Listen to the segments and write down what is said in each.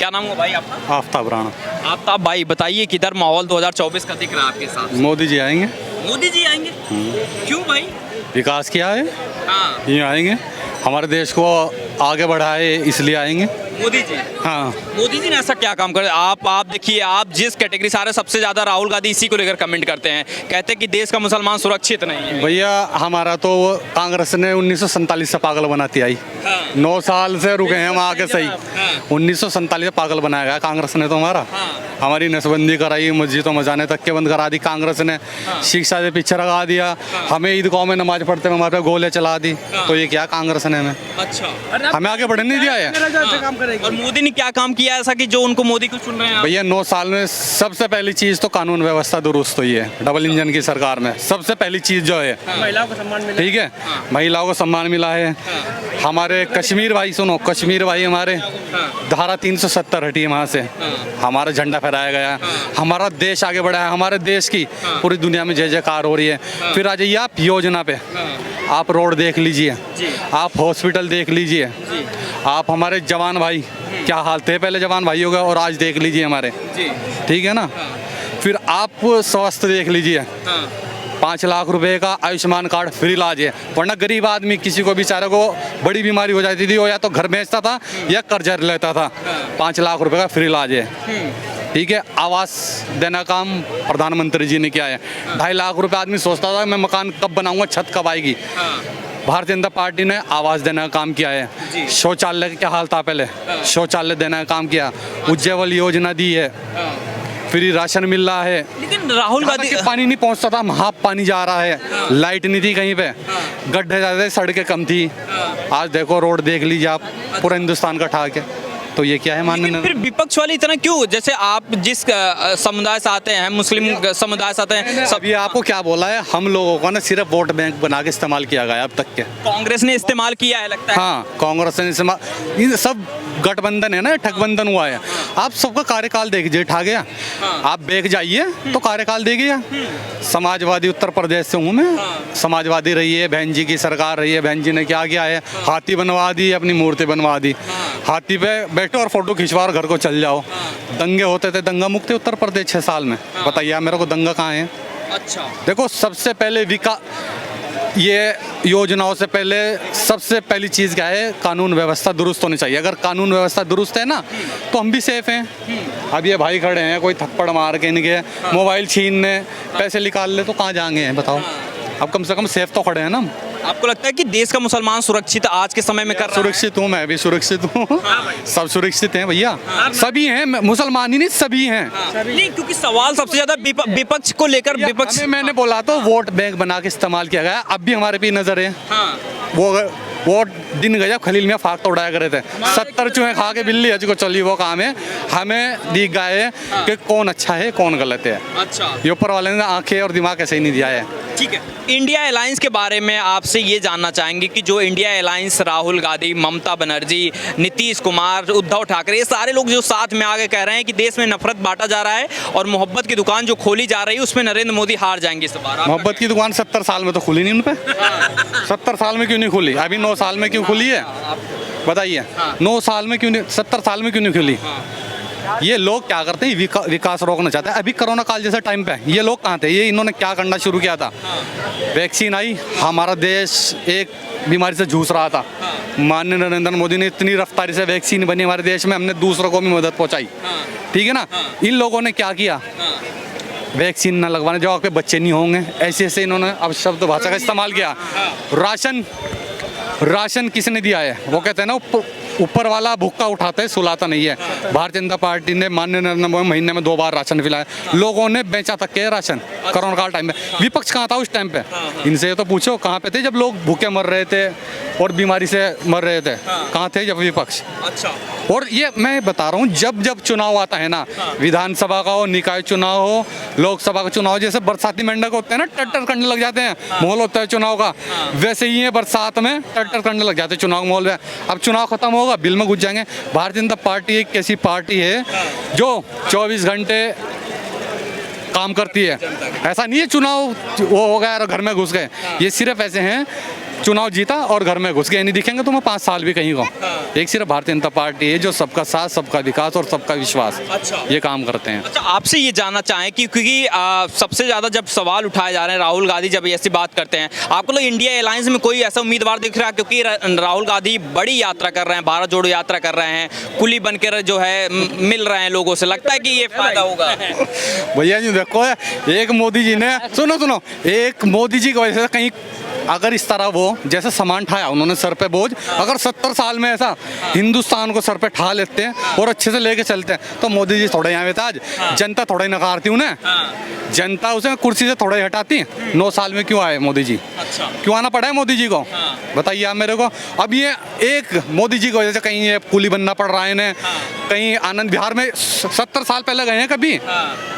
क्या नाम है भाई आपका? आफ्ताब राणा। आफ्ताब भाई, बताइए किधर माहौल 2024 का दिख रहा है आपके साथ? मोदी जी आएंगे। मोदी जी आएंगे? क्यों भाई? विकास किया है, हाँ, ये आएंगे। हमारे देश को आगे बढ़ाए इसलिए आएंगे। मोदी जी। हाँ, मोदी जी ने ऐसा क्या काम कर, आप देखिए, आप जिस कैटेगरी से आ रहे हैं, सबसे ज्यादा राहुल गांधी इसी को लेकर कमेंट करते हैं, कहते हैं कि देश का मुसलमान सुरक्षित नहीं है। भैया हमारा तो कांग्रेस ने 1947 से पागल बनाती आई। हाँ। 9 साल से रुके हैं हम आगे सही। हाँ। 1947 से पागल बनाया गया कांग्रेस ने तो हमारा। हाँ। हमारी नसबंदी कराई, मस्जिदों में जाने तक के बंद करा दी कांग्रेस ने। शिक्षा से पीछे लगा दिया। हमें ईदगाह में नमाज पढ़ते में हमारे पे गोले चला दी। तो ये क्या कांग्रेस ने हमें अच्छा, हमें आगे बढ़ने नहीं दिया है। और मोदी ने क्या काम किया ऐसा कि जो उनको मोदी को चुन रहे हैं आप? भैया 9 साल में सबसे पहली चीज तो कानून व्यवस्था दुरुस्त हुई है। डबल इंजन की सरकार में सबसे पहली चीज जो है, महिलाओं को सम्मान मिला। ठीक है, महिलाओं को सम्मान मिला है। हमारे कश्मीर भाई, सुनो, कश्मीर भाई हमारे धारा 370 हटी है, वहाँ से हमारा झंडा फहराया गया। हमारा देश आगे बढ़ा है। हमारे देश की पूरी दुनिया में जय जयकार हो रही है। फिर आ जाइए आप योजना पे, आप रोड देख लीजिए, आप हॉस्पिटल देख लीजिए, आप हमारे जवान भाई क्या हाल थे पहले जवान भाइयों का, और आज देख लीजिए हमारे, ठीक है ना। फिर आप स्वास्थ्य देख लीजिए, 5 लाख रुपए का आयुष्मान कार्ड फ्री इलाज है। वरना गरीब आदमी किसी को बेचारे को बड़ी बीमारी हो जाती थी, वो या तो घर बेचता था या कर्जा लेता था। 5 लाख रुपए का फ्री इलाज है, ठीक है। आवास देना काम प्रधानमंत्री जी ने किया है। 2.5 लाख रुपए आदमी सोचता था मैं मकान कब बनाऊंगा, छत कब आएगी। भारतीय जनता पार्टी ने आवास देने का काम किया है। शौचालय का क्या हाल था पहले, शौचालय देने का काम किया। उज्ज्वल योजना दी है, फ्री राशन मिल रहा है। लेकिन राहुल गांधी, पानी नहीं पहुंचता था, वहाँ पानी जा रहा है। लाइट नहीं थी कहीं पे, गड्ढे ज्यादा थे, सड़कें कम थी। आज देखो रोड देख लीजिए आप, पूरा हिंदुस्तान का ठाक है। तो ये क्या है मानने? फिर विपक्ष वाले इतना क्यों? जैसे आप जिस समुदाय से आते हैं, मुस्लिम समुदाय से आते हैं, सब ये आपको क्या बोला है, हम लोगों को ना सिर्फ वोट बैंक बना के इस्तेमाल किया गया अब तक के। कांग्रेस ने इस्तेमाल किया है लगता है। हाँ, कांग्रेस ने इस्तेमाल, ये सब गठबंधन है ना, ठगबंधन हुआ है। आप सबका कार्यकाल देख लीजिए, ठा गया। आप बेग जाइए तो कार्यकाल दे गया। समाजवादी उत्तर प्रदेश से हूँ मैं, समाजवादी रही है, बहन जी की सरकार रही है। बहन जी ने क्या किया है, हाथी बनवा दी, अपनी मूर्ति बनवा दी। हाथी पे बैठो और फोटो खिंचवा और घर को चल जाओ। दंगे होते थे, दंगा मुक्त है उत्तर प्रदेश 6 साल में। बताइए मेरे को दंगा कहाँ है? अच्छा, देखो सबसे पहले ये योजनाओं से पहले सबसे पहली चीज़ क्या है, कानून व्यवस्था दुरुस्त होनी चाहिए। अगर कानून व्यवस्था दुरुस्त है ना तो हम भी सेफ हैं। अब ये भाई खड़े हैं, कोई थप्पड़ मार के इनके मोबाइल छीनने, पैसे निकाल ले तो कहाँ जाएंगे बताओ। अब कम से कम सेफ तो खड़े हैं ना। आपको लगता है कि देश का मुसलमान सुरक्षित आज के समय में कर रहा है? सुरक्षित हूँ, मैं भी सुरक्षित हूँ। सब सुरक्षित हैं भैया, सभी हैं, मुसलमान ही नहीं सभी हैं। नहीं, क्योंकि सवाल सबसे ज्यादा विपक्ष को लेकर, विपक्ष मैंने बोला तो वोट बैंक बना के इस्तेमाल किया गया। अब भी हमारे पे नजर है। वो दिन गया खलील में फाक तो उड़ाया करे थे। 70 चूहे खा के बिल्ली हज को चली, वो काम है। हमें दिख गया है कि कौन अच्छा है कौन गलत है। अच्छा, ये ऊपर वाले ने आंखें और दिमाग ऐसे ही नहीं दिया है। ठीक है। इंडिया अलायंस के बारे में आपसे ये जानना चाहेंगे कि जो इंडिया अलायंस, राहुल गांधी, ममता बनर्जी, नीतीश कुमार, उद्धव ठाकरे, ये सारे लोग जो साथ में आगे कह रहे हैं कि देश में नफरत बांटा जा रहा है और मोहब्बत की दुकान जो खोली जा रही है उसमें नरेंद्र मोदी हार जाएंगे इस बार। मोहब्बत की दुकान 70 साल में तो खुली नहीं उन पे। 70 साल में क्यों नहीं खुली? अभी 9 साल में क्यों खुली है बताइए? 9 साल में क्यों नहीं, 70 साल में क्यों नहीं खुली? ये लोग क्या करते हैं, विकास रोकना चाहते हैं। अभी कोरोना काल जैसे टाइम पे ये लोग कहाँ थे? ये इन्होंने क्या करना शुरू किया था? वैक्सीन आई, हमारा देश एक बीमारी से जूझ रहा था। माननीय नरेंद्र मोदी ने इतनी रफ्तारी से वैक्सीन बनी हमारे देश में, हमने दूसरों को भी मदद पहुंचाई, ठीक है ना। इन लोगों ने क्या किया, वैक्सीन न लगवाने जवाब पे बच्चे नहीं होंगे, ऐसे ऐसे इन्होंने अब शब्द भाषा का इस्तेमाल किया। राशन किसने दिया है? वो कहते हैं ना ऊपर वाला भूखा उठाता है सुलाता नहीं है। भारतीय जनता पार्टी ने माननीय नरेंद्र मोदी महीने में 2 बार राशन खिलाया। लोगों ने बेचा तक के राशन कोरोना काल टाइम में। विपक्ष कहाँ था उस टाइम पे? इनसे तो पूछो कहाँ पे थे जब लोग भूखे मर रहे थे और बीमारी से मर रहे थे? कहाँ थे जब विपक्ष? अच्छा, और ये मैं बता रहा हूँ, जब जब चुनाव आता है ना, विधानसभा का हो, निकाय चुनाव हो, लोकसभा का चुनाव, जैसे बरसाती मेंढक होते हैं ना, टट्टर करने लग जाते हैं, माहौल होता है चुनाव का, वैसे ही है बरसात में टट्टर करने लग जाते हैं चुनाव माहौल में। अब चुनाव खत्म होगा, बिल में घुस जाएंगे। भारतीय जनता पार्टी एक ऐसी पार्टी है जो 24 घंटे काम करती है। ऐसा नहीं है चुनाव वो हो गया और घर में घुस गए। ये सिर्फ ऐसे हैं चुनाव जीता और घर में घुस गए, नहीं दिखेंगे तुम्हें 5 साल भी कहीं को। एक सिर्फ भारतीय जनता पार्टी है जो सबका साथ, सबका विकास और सबका विश्वास ये काम करते हैं। अच्छा, आपसे ये जानना चाहें कि क्योंकि सबसे ज़्यादा जब सवाल उठाए जा रहे हैं, राहुल गांधी जब ऐसी बात करते हैं, आपको लोग इंडिया अलायंस में कोई ऐसा उम्मीदवार दिख रहा है? क्योंकि राहुल गांधी बड़ी यात्रा कर रहे हैं, भारत जोड़ो यात्रा कर रहे हैं, कुली बनकर जो है मिल रहे हैं लोगों से, लगता है कि ये फायदा होगा? भैया जी देखो, एक मोदी जी ने सुनो, एक मोदी जी की वजह से कहीं अगर इस तरह वो जैसे सामान ठाया उन्होंने सर पे बोझ, अगर 70 साल में ऐसा हिंदुस्तान को सर पे ठा लेते हैं और अच्छे से लेके चलते हैं तो मोदी जी थोड़े यहाँ आज जनता थोड़ा ही नकारती उन्हें, जनता उसे कुर्सी से थोड़ा ही हटाती। 9 साल में क्यों आए मोदी जी? अच्छा, क्यों आना पड़ा है मोदी जी को? बताइए आप मेरे को। अब ये एक मोदी जी की वजह से कहीं ये कुली बनना पड़ रहा है इन्हें, कहीं आनंद बिहार में 70 साल पहले गए हैं कभी,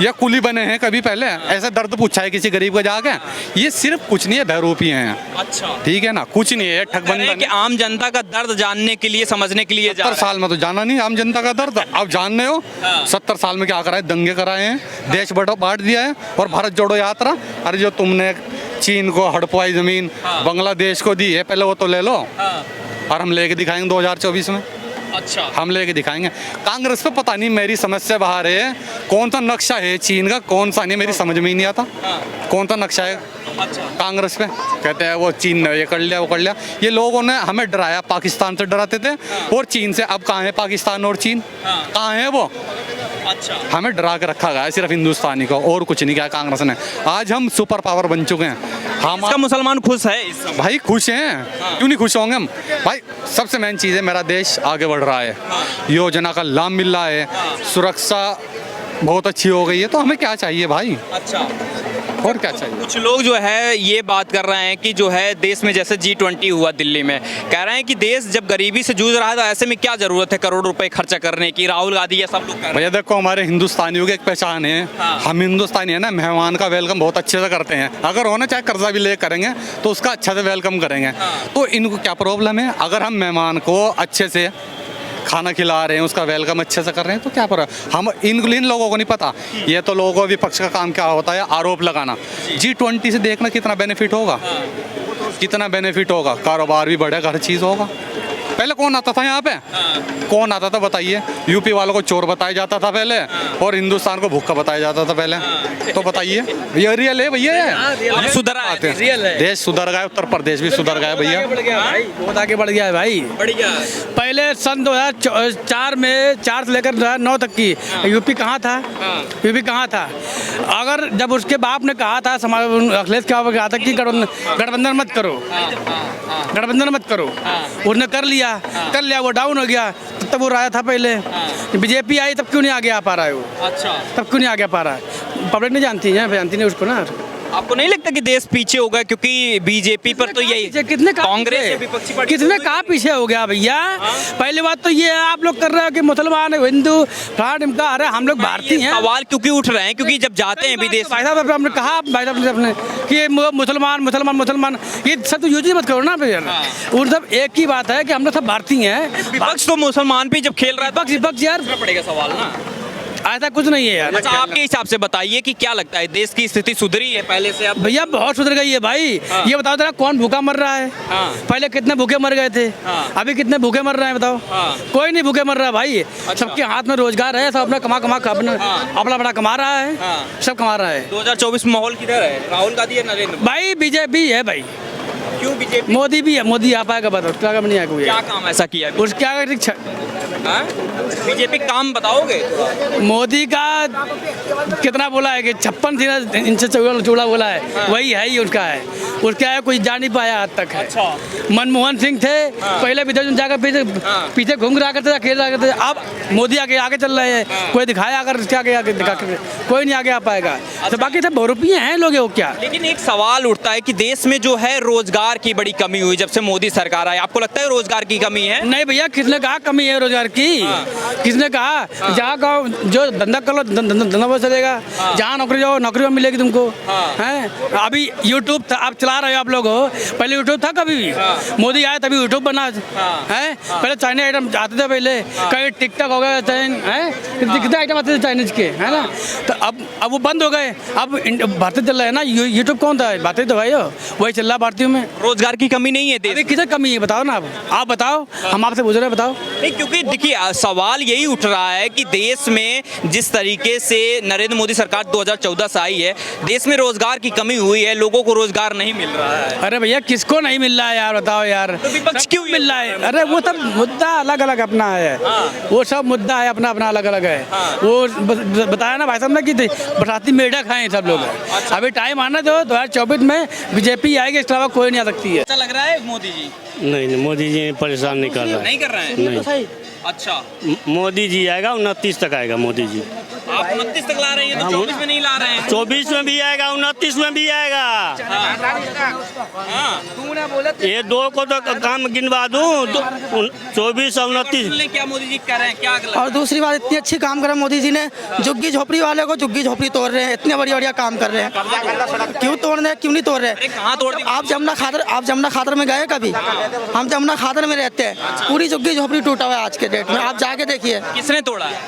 या कुली बने हैं कभी पहले? ऐसा दर्द पूछा है किसी गरीब का जाके? ये सिर्फ कुछ नहीं है, बहरूपी हैं। अच्छा, ठीक है ना, कुछ नहीं है, ठगबंधन कि आम जनता का दर्द जानने के लिए, समझने के लिए 70 साल में तो जाना नहीं आम जनता का दर्द। अब जानने हो 70 साल में क्या कराए? दंगे कराए हैं, देश बांट दिया है, और भारत जोड़ो यात्रा। अरे जो तुमने चीन को हड़पवाई जमीन बांग्लादेश को दी है, पहले वो तो ले लो, और हम लेके दिखाएंगे 2024 में। अच्छा, हम लेके दिखाएंगे। कांग्रेस पे पता नहीं, मेरी समझ से बाहर है, कौन सा नक्शा है चीन का, कौन सा नहीं, मेरी समझ में ही नहीं आता कौन सा नक्शा है कांग्रेस पे। कहते हैं वो चीन ने ये कर लिया, वो कर लिया। ये लोगों ने हमें डराया, पाकिस्तान से डराते थे और चीन से। अब कहाँ है पाकिस्तान और चीन? कहाँ है वो? अच्छा, हमें डरा के रखा गया है सिर्फ हिंदुस्तानी को, और कुछ नहीं किया कांग्रेस ने। आज हम सुपर पावर बन चुके हैं। हम इसका मुसलमान खुश है इस समय? भाई खुश हैं, क्यों नहीं खुश होंगे हम भाई? सबसे मेन चीज़ है मेरा देश आगे बढ़ रहा है, योजना का लाभ मिल रहा है, सुरक्षा बहुत अच्छी हो गई है, तो हमें क्या चाहिए भाई? अच्छा, और क्या चाहिए? कुछ लोग जो है ये बात कर रहे हैं कि जो है देश में जैसे G20 हुआ दिल्ली में, कह रहे हैं कि देश जब गरीबी से जूझ रहा है तो ऐसे में क्या जरूरत है करोड़ रुपए खर्चा करने की? राहुल गांधी ये सब लोग कर रहे हैं। भैया देखो, हमारे हिंदुस्तानियों की एक पहचान है, हम हिंदुस्तानी है ना, मेहमान का वेलकम बहुत अच्छे से करते हैं। अगर हो ना, चाहे कर्जा भी ले करेंगे तो उसका अच्छा से वेलकम करेंगे। तो इनको क्या प्रॉब्लम है? अगर हम मेहमान को अच्छे से खाना खिला रहे हैं, उसका वेलकम अच्छे से कर रहे हैं, तो क्या पर हम इन लोगों को नहीं पता। ये तो लोगों को विपक्ष का काम क्या होता है? आरोप लगाना। G20 से देखना कितना बेनिफिट होगा, कितना बेनिफिट होगा, कारोबार भी बढ़ेगा, हर चीज़ होगा। पहले कौन आता था यहाँ पे? कौन आता था बताइए? यूपी वालों को चोर बताया जाता था पहले, और हिंदुस्तान को भूखा बताया जाता था पहले। तो बताइए, ये रियल है भैया? अब सुधरा है, रियल है। देश सुधर गया, उत्तर प्रदेश भी सुधर गया भैया, बहुत आगे बढ़ गया है भाई। बढ़िया। पहले सन 2004 में 4 से लेकर 2009 तक की यूपी कहाँ था? यूपी कहाँ था? अगर जब उसके बाप ने कहा था, अखिलेश क्या कहा था कि गठबंधन मत करो, गठबंधन मत करो, उसने कर लिया, वो डाउन हो गया। तब वो राया था पहले, बीजेपी आई तब क्यों नहीं आगे आ पा रहा है वो? अच्छा, तब क्यों नहीं आगे आ पा रहा है? पब्लिक नहीं जानती है, जानती नहीं उसको ना। आपको नहीं लगता कि देश पीछे होगा? क्योंकि बीजेपी पर तो यही कितने कांग्रेस या विपक्षी पार्टी कितने कहाँ पीछे हो गया भैया? पहली बात तो ये है, आप लोग कर रहे हो कि मुसलमान हिंदू फ्रांड, अरे हम लोग भारतीय हैं। सवाल क्योंकि उठ रहे हैं क्योंकि जब जाते हैं विदेश, भाई साहब हमने कहा, भाई साहब ने कि मुसलमान मुसलमान मुसलमान, ये सब तो यूज ही मत करो ना भैया। उन सब एक ही बात है कि हम लोग सब भारतीय हैं। विपक्ष तो मुसलमान पे जब खेल रहा है, विपक्ष यार पड़ेगा सवाल ना। ऐसा कुछ नहीं है यार। अच्छा, आपके हिसाब से बताइए कि क्या लगता है, देश की स्थिति सुधरी है पहले से अब? भैया बहुत सुधर गई है भाई। ये बताओ जरा, कौन भूखा मर रहा है? पहले कितने भूखे मर गए थे, अभी कितने भूखे मर रहे हैं बताओ? कोई नहीं भूखे मर रहा है भाई। सबके हाथ में रोजगार है, सब अपना कमा अपना बड़ा कमा रहा है, सब कमा रहा है। 2024 में माहौल किधर है? राहुल गांधी या नरेंद्र? भाई बीजेपी है भाई। क्यों बीजेपी? मोदी भी है, मोदी आ पाएगा बताओ? क्या काम नहीं आएगा? क्या काम ऐसा किया उस क्या बीजेपी काम बताओगे? मोदी का कितना बोला है कि 56 इंच चौड़ा बोला है, वही है ही उसका है। उसका है कुछ जा नहीं पाया आज तक है। मनमोहन सिंह थे पहले विदेश में जाकर पीछे घूम रहा करते, खेल रहा करते। अब मोदी आगे चल रहे हैं, कोई दिखाया अगर इसके आगे दिखा कर कोई नहीं आगे आ पाएगा। तो बाकी सब बहुरूपीय हैं लोग, वो क्या। लेकिन एक सवाल उठता है कि देश में जो है रोजगार की बड़ी कमी हुई जब से मोदी सरकार आई। आपको लगता है रोजगार की कमी है? नहीं भैया, किसने कहा कमी है रोजगार की? किसने कहा? जहाँ कहो जो धंधा कर लो धंधा बस चलेगा, जहाँ नौकरी जाओ नौकरी मिलेगी तुमको, हैं? अभी यूट्यूब था, आप चला रहे हो आप लोग हो, पहले यूट्यूब था कभी भी? मोदी आया तभी यूट्यूब बना है। पहले चाइनीज आइटम आते थे, पहले कहीं टिकटॉक हो गया, कितने आइटम आते थे चाइनीज के, है ना? तो अब वो बंद हो गए, अब भारतीय चल रहा है ना। यूट्यूब कौन था? भारतीय तो भाई हो, वही चल रहा है भारतीयों में। रोजगार की कमी नहीं है देश अभी किधर कमी है बताओ ना, आप बताओ, हम आपसे पूछ रहे हैं, बताओ। नहीं, क्योंकि देखिए सवाल यही उठ रहा है कि देश में जिस तरीके से नरेंद्र मोदी सरकार 2014 से आई है, देश में रोजगार की कमी हुई है, लोगों को रोजगार नहीं मिल रहा है। अरे भैया किसको नहीं मिल रहा है यार, बताओ यार। तो विपक्ष क्यों मिल रहा है? अरे वो सब मुद्दा अलग अलग अपना है, वो सब मुद्दा है अपना अपना अलग अलग है। वो बताया ना भाई साहब ने कि बरसाती मेढक हैं सब लोग। अभी टाइम आना दो, 2024 में बीजेपी आएगी, इसके अलावा कोई नहीं आ सकती है। अच्छा लग रहा है मोदी जी? नहीं मोदी जी परेशान नहीं कर रहा है। नहीं कर रहे हैं? नहीं, अच्छा, मोदी जी आएगा 29 तक आएगा मोदी जी। आप 29 तक ला रहे हैं तो 24 में नहीं ला रहे हैं? 24 में भी आएगा, 29 में भी आएगा। ये दो को तो काम गिनवा दूं, 24 और 29। क्या मोदी जी कह रहे हैं, क्या गलत? और दूसरी बात, इतनी अच्छी काम करा मोदी जी ने, झुग्गी झोपड़ी वाले को झुग्गी झोपड़ी तोड़ रहे हैं, इतने बढ़िया काम कर रहे हैं। क्यों तोड़ रहे हैं, क्यों नहीं तोड़ रहे? कहाँ तोड़ दी? आप जमुना खादर में गए कभी? हम जमुना खादर में रहते हैं, पूरी झुग्गी झोपड़ी टूटा हुआ है आज के डेट में, आप जाके देखिए। किसने तोड़ा है?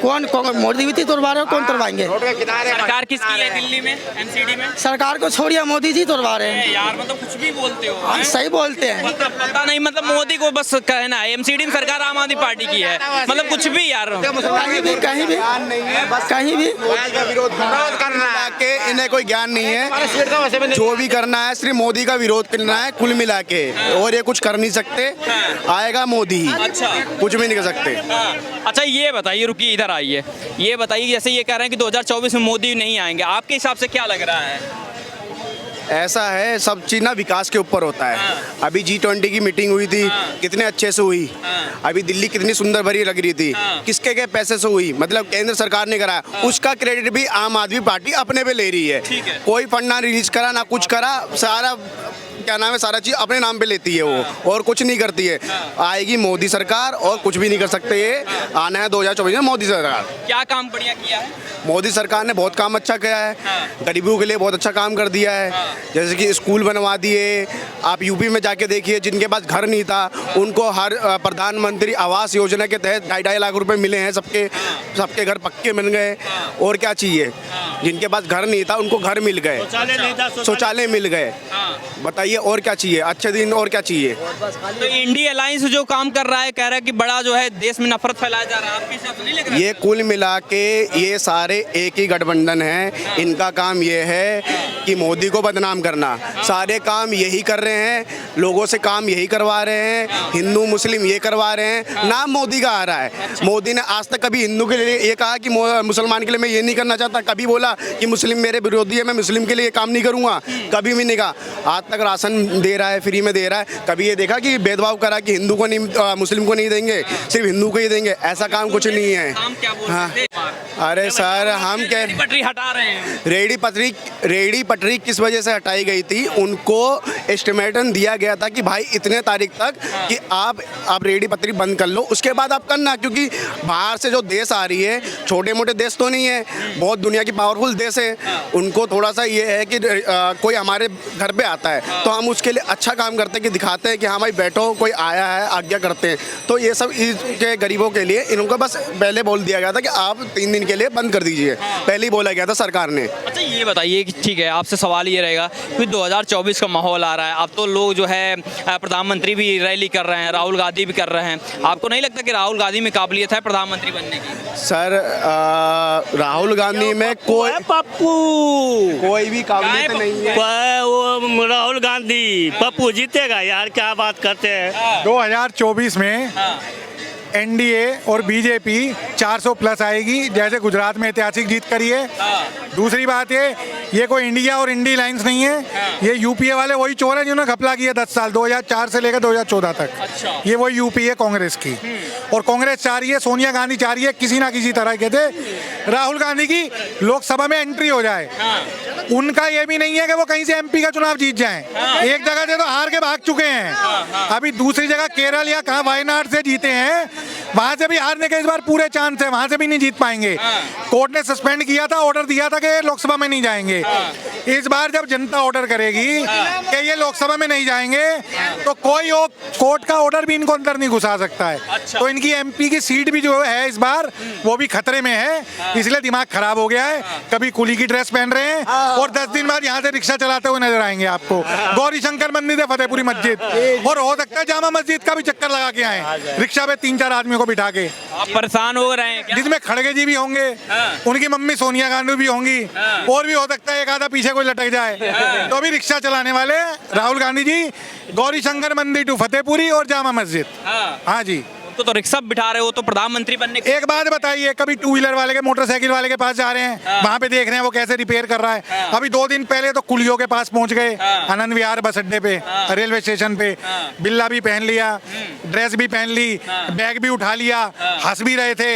कौन मोदी भी तोड़वा रहे हो, कौन तोड़वाएंगे? सरकार किसकी है दिल्ली में, एमसीडी में? सरकार को छोड़िए, मोदी जी तोड़वा रहे हैं। यार मतलब कुछ भी बोलते हो। हम सही बोलते हैं। पता नहीं, मतलब मोदी को बस कहना है एमसीडी में सरकार आम आदमी पार्टी की है, मतलब कुछ भी यार। कहीं भी विरोध करना के इन्हें कोई ज्ञान नहीं है। जो भी करना है सिर्फ मोदी का विरोध करना है कुल मिला के, और ये कुछ कर नहीं सकते। आएगा मोदी ही, अच्छा, कुछ भी नहीं कर सकते। अच्छा ये बताइए, रुकिए इधर आइए, ये बताइए जैसे ये कह रहे हैं कि 2024 में मोदी नहीं आएंगे, आपके हिसाब से क्या लग रहा है? ऐसा है, सब चीज ना विकास के ऊपर होता है। अभी G20 की मीटिंग हुई थी, कितने अच्छे से हुई। अभी दिल्ली कितनी सुंदर भरी लग रही थी, किसके के पैसे से हुई? मतलब केंद्र सरकार ने कराया, उसका क्रेडिट भी आम आदमी पार्टी अपने पे ले रही है। कोई फंड ना रिलीज करा, ना कुछ करा, सारा क्या नाम है, सारा चीज अपने नाम पे लेती है वो, और कुछ नहीं करती है। आएगी मोदी सरकार और कुछ भी नहीं कर सकते। ये आना है 2024 में मोदी सरकार। क्या काम बढ़िया किया है? मोदी सरकार ने बहुत काम अच्छा किया है, गरीबों के लिए बहुत अच्छा काम कर दिया है। जैसे कि स्कूल बनवा दिए। आप यूपी में जाके देखिए, जिनके पास घर नहीं था उनको हर प्रधानमंत्री आवास योजना के तहत 2.5 लाख रुपए मिले हैं, सबके घर पक्के बन गए। और क्या चाहिए? जिनके पास घर नहीं था उनको घर मिल गए, शौचालय मिल गए। बताइए और क्या चाहिए? अच्छे दिन और क्या चाहिए? तो इंडिया अलायंस जो काम कर रहा है, कह रहा है कि बड़ा जो है देश में नफरत फैलाया जा रहा है, आपके हिसाब से नहीं लग रहा? ये कुल मिला के ये सारे एक ही गठबंधन है। इनका काम ये है कि मोदी को बदनाम करना। सारे काम यही कर रहे हैं, लोगों से काम यही करवा रहे हैं, हिंदू मुस्लिम ये करवा रहे हैं। नाम मोदी का आ रहा है। मोदी ने आज तक कभी हिंदू के लिए ये कहा कि मुसलमान के लिए मैं ये नहीं करना चाहता? कभी बोला कि मुस्लिम मेरे विरोधी है, मैं मुस्लिम के लिए काम नहीं करूँगा? कभी भी नहीं कहा। आज तक राशन दे रहा है, फ्री में दे रहा है। कभी ये देखा कि भेदभाव करा कि हिंदू को नहीं, मुस्लिम को नहीं देंगे, सिर्फ हिंदू को ही देंगे? ऐसा काम कुछ नहीं है। हाँ, अरे सर हम कह पटरी हटा रहे हैं। रेडी पटरी किस वजह से हटाई गई थी? उनको एस्टिमेटन दिया गया था कि भाई इतने तारीख तक कि आप रेडी पटरी बंद कर लो, उसके बाद आप करना। क्योंकि बाहर से जो देश आ रही है, छोटे मोटे देश तो नहीं है, बहुत दुनिया की पावरफुल देश है। उनको थोड़ा सा ये है कि कोई हमारे घर पे आता है तो हम उसके लिए अच्छा काम करते हैं, कि दिखाते हैं कि हाँ भाई बैठो, कोई आया है, आज्ञा करते हैं। तो ये सब के गरीबों के लिए इनको बस पहले बोल दिया गया था कि आप 3 दिन के लिए बंद कर दीजिए, पहले ही बोला गया था सरकार ने। अच्छा ये बताइए कि ठीक है, आपसे सवाल ये रहेगा कि 2024 का माहौल आ रहा है, अब तो लोग जो है प्रधानमंत्री भी रैली कर रहे हैं, राहुल गांधी भी कर रहे हैं। आपको नहीं लगता कि राहुल गांधी में काबिलियत है प्रधानमंत्री बनने की? सर राहुल गांधी में कोई भी काबिलियत नहीं है। वो राहुल गांधी पप्पू जीतेगा यार, क्या बात करते हैं। 2024 में एनडीए और बीजेपी 400 प्लस आएगी, जैसे गुजरात में ऐतिहासिक जीत करी है। दूसरी बात ये कोई इंडिया और इंडी लाइंस नहीं है, ये यूपीए वाले वही चोर हैं जिन्होंने घपला किया 10 साल 2004 से लेकर 2014 तक। ये वही यूपीए कांग्रेस की, और कांग्रेस चाह रही है, सोनिया गांधी चाह रही है किसी ना किसी तरह के थे राहुल गांधी की लोकसभा में एंट्री हो जाए। उनका ये भी नहीं है कि वो कहीं से एमपी का चुनाव जीत जाएं। एक जगह से तो हार के भाग चुके हैं, अभी दूसरी जगह केरल या कहाँ वायनाड से जीते हैं। वहां से भी हारने के इस बार पूरे चांस है, वहां से भी नहीं जीत पाएंगे। कोर्ट ने सस्पेंड किया था, ऑर्डर दिया था कि ये लोकसभा में नहीं जाएंगे। इस बार जब जनता ऑर्डर करेगी कि ये लोकसभा में नहीं जाएंगे तो कोई कोर्ट का ऑर्डर भी इनको अंदर नहीं घुसा सकता है। तो इनकी एमपी की सीट भी जो है इस बार वो भी खतरे में है, इसलिए दिमाग खराब हो गया है। कभी कुली की ड्रेस पहन रहे हैं और 10 दिन बाद यहाँ से रिक्शा चलाते हुए नजर आएंगे आपको। गौरी शंकर मंदिर है, फतेहपुरी मस्जिद, और हो सकता है जामा मस्जिद का भी चक्कर लगा के आए रिक्शा पे 3-4 आदमियों को बिठा के। आप परेशान हो रहे हैं क्या? जिसमें खड़गे जी भी होंगे, उनकी मम्मी सोनिया गांधी भी होंगी, और भी हो सकता है एक आधा पीछे कोई लटक जाए। तो अभी रिक्शा चलाने वाले राहुल गांधी जी गौरी शंकर मंदिर टू फतेहपुरी और जामा मस्जिद। हाँ जी, तो रिक्शा बिठा रहे हो तो प्रधानमंत्री बनने के एक बात बताइए, कभी 2 व्हीलर वाले के मोटरसाइकिल वाले के पास जा रहे हैं, वहां पे देख रहे हैं वो कैसे रिपेयर कर रहा है। अभी 2 दिन पहले तो कुलियों के पास पहुंच गए, आनंद विहार बस अड्डे पे, रेलवे स्टेशन पे, बिल्ला भी पहन लिया, ड्रेस भी पहन ली, बैग भी उठा लिया, हंस भी रहे थे।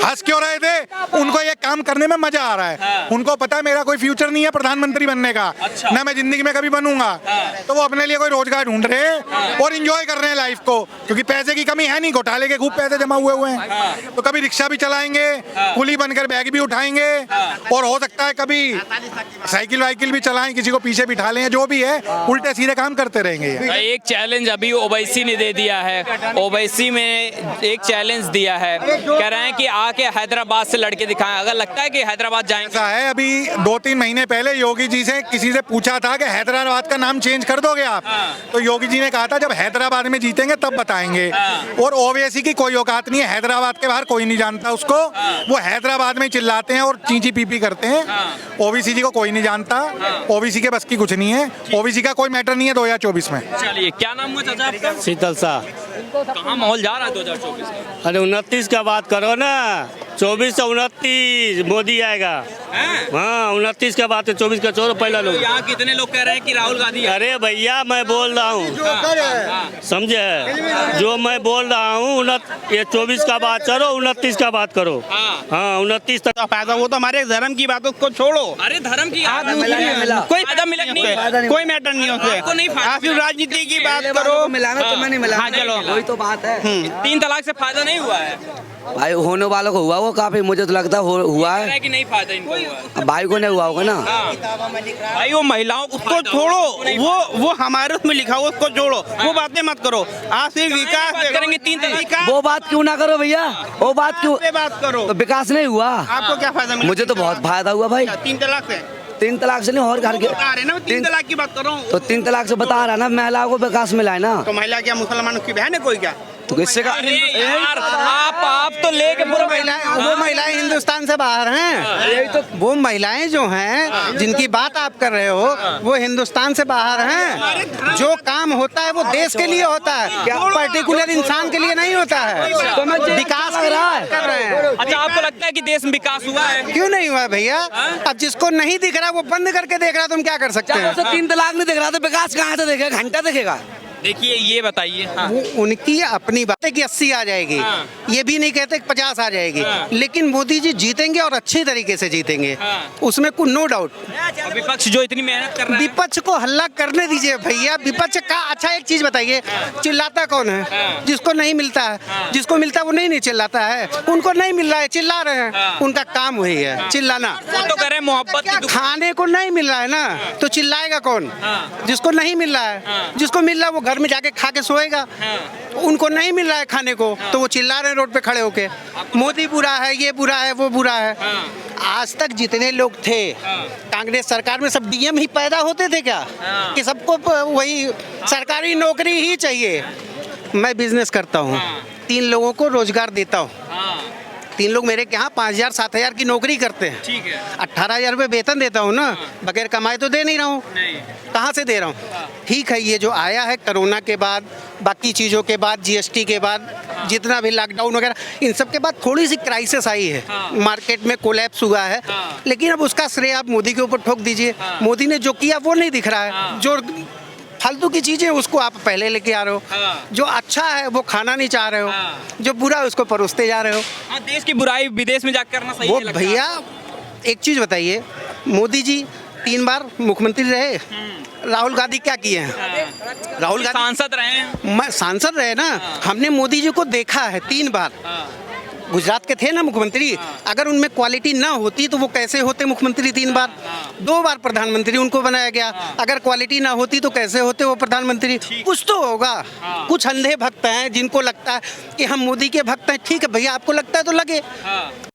हंस क्यों रहे थे? उनको ये काम करने में मजा आ रहा है। उनको पता है मेरा कोई फ्यूचर नहीं है प्रधानमंत्री बनने का, ना मैं जिंदगी में कभी बनूंगा। तो वो अपने लिए कोई रोजगार ढूंढ रहे हैं और इंजॉय कर रहे हैं लाइफ को, क्योंकि पैसे की कमी है नहीं, घोटाले के खूब पैसे जमा हुए हैं। तो कभी रिक्शा भी चलाएंगे, कुली बनकर बैग भी उठाएंगे, और हो सकता है कभी साइकिल वाइकिल भी चलाएं, किसी को पीछे बिठा लें, जो भी है उल्टे सीधे काम करते रहेंगे। एक चैलेंज अभी ओवैसी ने दे दिया है। ओवैसी में एक चैलेंज दिया है, कह रहे हैं कि आके हैदराबाद से लड़के दिखाएं। अगर लगता है कि हैदराबाद जाएंगे? ऐसा है, अभी 2-3 महीने पहले योगी जी से किसी से पूछा था कि हैदराबाद का नाम चेंज कर दोगे आप, तो योगी जी ने कहा था जब हैदराबाद में जीतेंगे तब बताएंगे। और ओवैसी की कोई औकात नहीं है, हैदराबाद के बाहर कोई नहीं जानता उसको, वो हैदराबाद में चिल्लाते हैं और चींची पीपी करते हैं। ओबीसी जी को कोई नहीं जानता, ओबीसी के बस की कुछ नहीं है, ओबीसी का कोई मैटर नहीं है 2024 में। चलिए, क्या नाम हुआ चाचा आपका? शीतल शाह। कहाँ माहौल जा रहा है 2024 में? अरे 29 का बात करो ना, 24 से 29 मोदी आएगा। हाँ 29 का बात है, 24 का छोड़ो पहला लोग। यहाँ कितने लोग कह रहे हैं कि राहुल गांधी? अरे भैया मैं बोल रहा हूँ, समझे, जो मैं बोल रहा हूँ ये 24 का बात करो, 29 का बात करो। हाँ 29 तक का फायदा, वो तो हमारे धर्म की बात, उसको छोड़ो। अरे धर्म की कोई फायदा मिला नहीं, कोई मैटर नहीं आपको नहीं उससे। फायदा आप सिर्फ राजनीति की बात करो। मिला ना, तुम्हें नहीं मिला। हाँ चलो, वही तो बात है। 3 तलाक से फायदा नहीं हुआ है भाई होने वालों को हुआ, वो काफी मुझे तो लगता है हुआ है। कि नहीं फायदा इनको हुआ? भाई को नहीं हुआ होगा ना। भाई वो महिलाओं को उसको छोड़ो, वो हमारे उसमें लिखा हुआ, उसको छोड़ो, वो बातें मत करो। आप सिर्फ विकास करेंगे। 3 तलाक वो बात क्यों ना करो भैया, वो बात क्यों पे बात करो। तो विकास नहीं हुआ। आपको क्या फायदा मिला? मुझे तो बहुत फायदा हुआ भाई। 3 तलाक से? 3 तलाक से नहीं, और घर के बता रहे ना, 3 तलाक की बात कर रहा हूँ। तो 3 तलाक से बता रहा ना, महिलाओं को विकास मिला है ना। तो महिला क्या मुसलमानों की बहन है कोई क्या? तो किससे का यार, आप तो लेके पूरा वो महिलाएं हिंदुस्तान से बाहर हैं। यही तो वो महिलाएं जो हैं जिनकी बात आप कर रहे हो, वो हिंदुस्तान से बाहर हैं। जो काम होता है वो देश के लिए होता है, पर्टिकुलर इंसान के लिए नहीं होता है। विकास कर रहे हैं। अच्छा, आपको लगता है कि देश में विकास हुआ है? क्यों नहीं हुआ भैया? अब जिसको नहीं दिख रहा वो बंद करके देख रहा, तुम क्या कर सकते हैं? 3 तलाक नहीं दिख रहा तो विकास कहाँ से देखेगा? घंटा देखेगा। देखिए, ये बताइए। वो उनकी अपनी बात है कि 80 आ जाएगी, ये भी नहीं कहते कि 50 आ जाएगी, लेकिन मोदी जी जीतेंगे और अच्छे तरीके से जीतेंगे, उसमें कोई नो डाउट। विपक्ष जो इतनी मेहनत कर रहा है, विपक्ष को हल्ला करने दीजिए भैया। विपक्ष का अच्छा एक चीज बताइए, चिल्लाता कौन है? जिसको नहीं मिलता है, जिसको मिलता है वो नहीं चिल्लाता है। उनको नहीं मिल रहा है, चिल्ला रहे हैं, उनका काम वही है, चिल्लाना। वो तो कह रहे हैं मोहब्बत की दुकान। खाने को नहीं मिल रहा है ना, तो चिल्लाएगा कौन? जिसको नहीं मिल रहा है, जिसको मिल रहा है वो घर में जाके खा के सोएगा। उनको नहीं मिल रहा है खाने को, तो वो चिल्ला रहे हैं रोड पे खड़े होके, मोदी बुरा है, ये बुरा है, वो बुरा है। आज तक जितने लोग थे कांग्रेस सरकार में, सब डीएम ही पैदा होते थे क्या कि सबको वही सरकारी नौकरी ही चाहिए? मैं बिजनेस करता हूँ, 3 लोगों को रोजगार देता हूँ। 3 लोग मेरे के यहाँ 5,000-7,000 की नौकरी करते हैं। ठीक है। 18,000 रुपये वेतन देता हूँ ना, बगैर कमाए तो दे नहीं रहा हूँ। कहाँ से दे रहा हूँ? ठीक है, ये जो आया है कोरोना के बाद, बाकी चीज़ों के बाद, जीएसटी के बाद, जितना भी लॉकडाउन वगैरह, इन सब के बाद थोड़ी सी क्राइसिस आई है, मार्केट में कोलैप्स हुआ है, लेकिन अब उसका श्रेय आप मोदी के ऊपर ठोक दीजिए। मोदी ने जो किया वो नहीं दिख रहा है। जो फालतू की चीजें उसको आप पहले लेके आ रहे हो, जो अच्छा है वो खाना नहीं चाह रहे हो, जो बुरा है उसको परोसते जा रहे हो। देश की बुराई विदेश में जाकर करना सही वो नहीं लगता। भैया एक चीज बताइए, मोदी जी 3 बार मुख्यमंत्री रहे, राहुल गांधी क्या किए हैं? राहुल गांधी सांसद रहे हैं। सांसद रहे ना, हमने मोदी जी को देखा है 3 बार। गुजरात के थे ना मुख्यमंत्री, अगर उनमें क्वालिटी ना होती तो वो कैसे होते मुख्यमंत्री 3 बार? 2 बार प्रधानमंत्री उनको बनाया गया, अगर क्वालिटी ना होती तो कैसे होते वो प्रधानमंत्री? कुछ तो होगा। कुछ अंधे भक्त हैं जिनको लगता है कि हम मोदी के भक्त हैं। ठीक है भैया, आपको लगता है तो लगे।